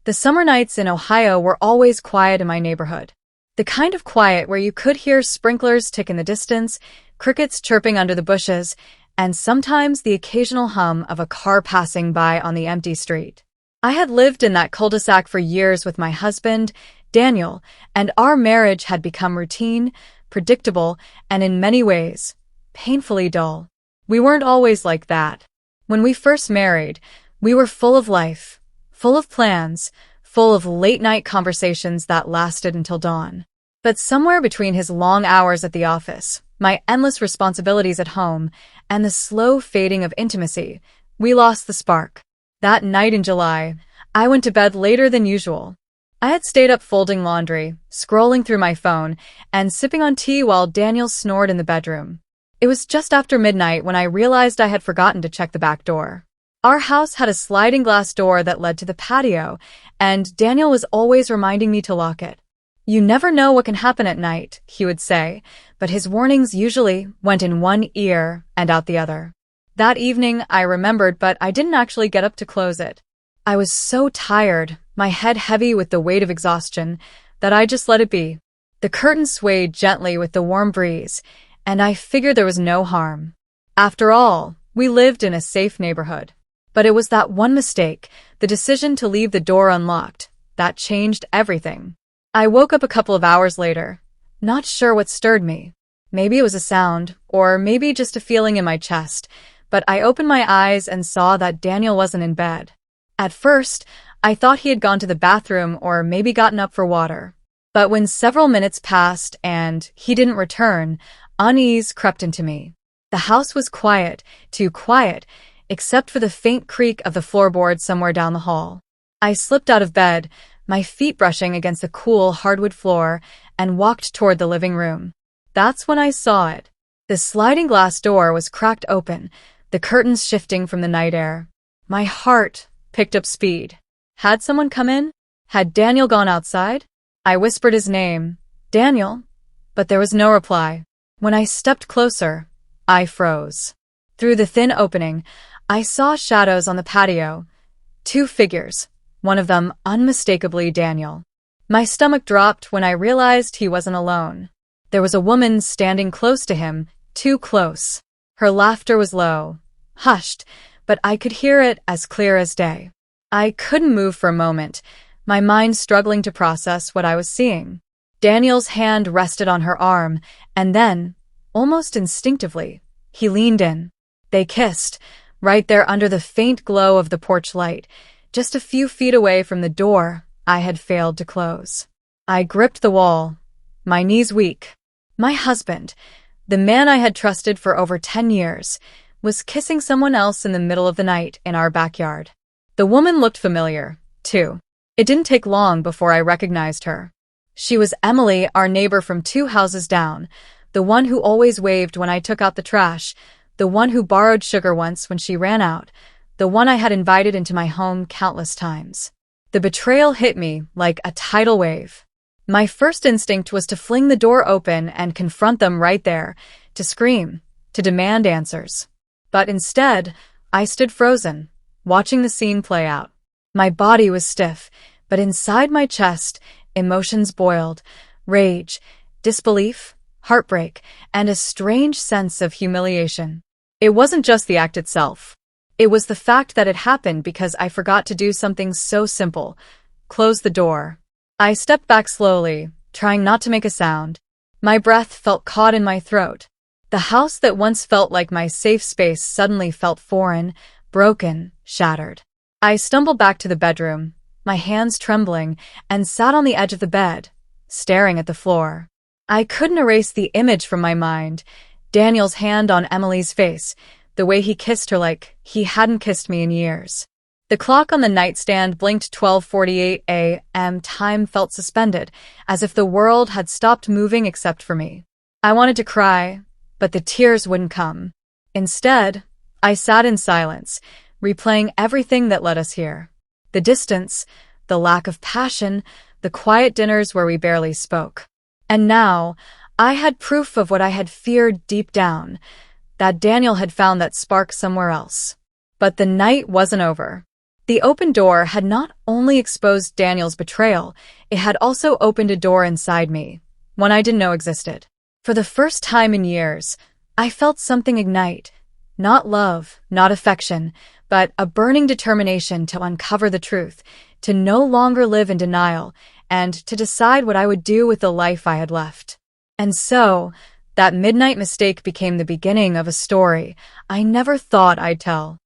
The summer nights in Ohio were always quiet in my neighborhood. The kind of quiet where you could hear sprinklers tick in the distance, crickets chirping under the bushes, and sometimes the occasional hum of a car passing by on the empty street. I had lived in that cul-de-sac for years with my husband, Daniel, and our marriage had become routine, predictable, and in many ways, painfully dull. We weren't always like that. When we first married, we were full of life, full of plans, full of late-night conversations that lasted until dawn. But somewhere between his long hours at the office, my endless responsibilities at home, and the slow fading of intimacy, we lost the spark. That night in July, I went to bed later than usual. I had stayed up folding laundry, scrolling through my phone, and sipping on tea while Daniel snored in the bedroom. It was just after midnight when I realized I had forgotten to check the back door. Our house had a sliding glass door that led to the patio, and Daniel was always reminding me to lock it. "You never know what can happen at night," he would say, but his warnings usually went in one ear and out the other. That evening, I remembered, but I didn't actually get up to close it. I was so tired, my head heavy with the weight of exhaustion, that I just let it be. The curtain swayed gently with the warm breeze, and I figured there was no harm. After all, we lived in a safe neighborhood. But it was that one mistake, the decision to leave the door unlocked, that changed everything. I woke up a couple of hours later, not sure what stirred me. Maybe it was a sound, or maybe just a feeling in my chest, but I opened my eyes and saw that Daniel wasn't in bed. At first, I thought he had gone to the bathroom or maybe gotten up for water. But when several minutes passed and he didn't return, unease crept into me. The house was quiet, too quiet, except for the faint creak of the floorboard somewhere down the hall. I slipped out of bed, my feet brushing against the cool hardwood floor, and walked toward the living room. That's when I saw it. The sliding glass door was cracked open, the curtains shifting from the night air. My heart picked up speed. Had someone come in? Had Daniel gone outside? I whispered his name, "Daniel," but there was no reply. When I stepped closer, I froze. Through the thin opening, I saw shadows on the patio. 2 figures, one of them unmistakably Daniel. My stomach dropped when I realized he wasn't alone. There was a woman standing close to him, too close. Her laughter was low, hushed, but I could hear it as clear as day. I couldn't move for a moment, my mind struggling to process what I was seeing. Daniel's hand rested on her arm, and then, almost instinctively, he leaned in. They kissed, right there under the faint glow of the porch light, just a few feet away from the door I had failed to close. I gripped the wall, my knees weak. My husband, the man I had trusted for over 10 years, was kissing someone else in the middle of the night in our backyard. The woman looked familiar, too. It didn't take long before I recognized her. She was Emily, our neighbor from 2 houses down, the one who always waved when I took out the trash, the one who borrowed sugar once when she ran out, the one I had invited into my home countless times. The betrayal hit me like a tidal wave. My first instinct was to fling the door open and confront them right there, to scream, to demand answers. But instead, I stood frozen, watching the scene play out. My body was stiff, but inside my chest, emotions boiled, rage, disbelief, heartbreak, and a strange sense of humiliation. It wasn't just the act itself. It was the fact that it happened because I forgot to do something so simple: close the door. I stepped back slowly, trying not to make a sound. My breath felt caught in my throat. The house that once felt like my safe space suddenly felt foreign, broken, shattered. I stumbled back to the bedroom, my hands trembling, and sat on the edge of the bed, staring at the floor. I couldn't erase the image from my mind: Daniel's hand on Emily's face, the way he kissed her like he hadn't kissed me in years. The clock on the nightstand blinked 12:48 a.m. Time felt suspended, as if the world had stopped moving except for me. I wanted to cry, but the tears wouldn't come. Instead, I sat in silence, replaying everything that led us here. The distance, the lack of passion, the quiet dinners where we barely spoke. And now, I had proof of what I had feared deep down, that Daniel had found that spark somewhere else. But the night wasn't over. The open door had not only exposed Daniel's betrayal, it had also opened a door inside me, one I didn't know existed. For the first time in years, I felt something ignite. Not love, not affection, but a burning determination to uncover the truth, to no longer live in denial, and to decide what I would do with the life I had left. And so, that midnight mistake became the beginning of a story I never thought I'd tell.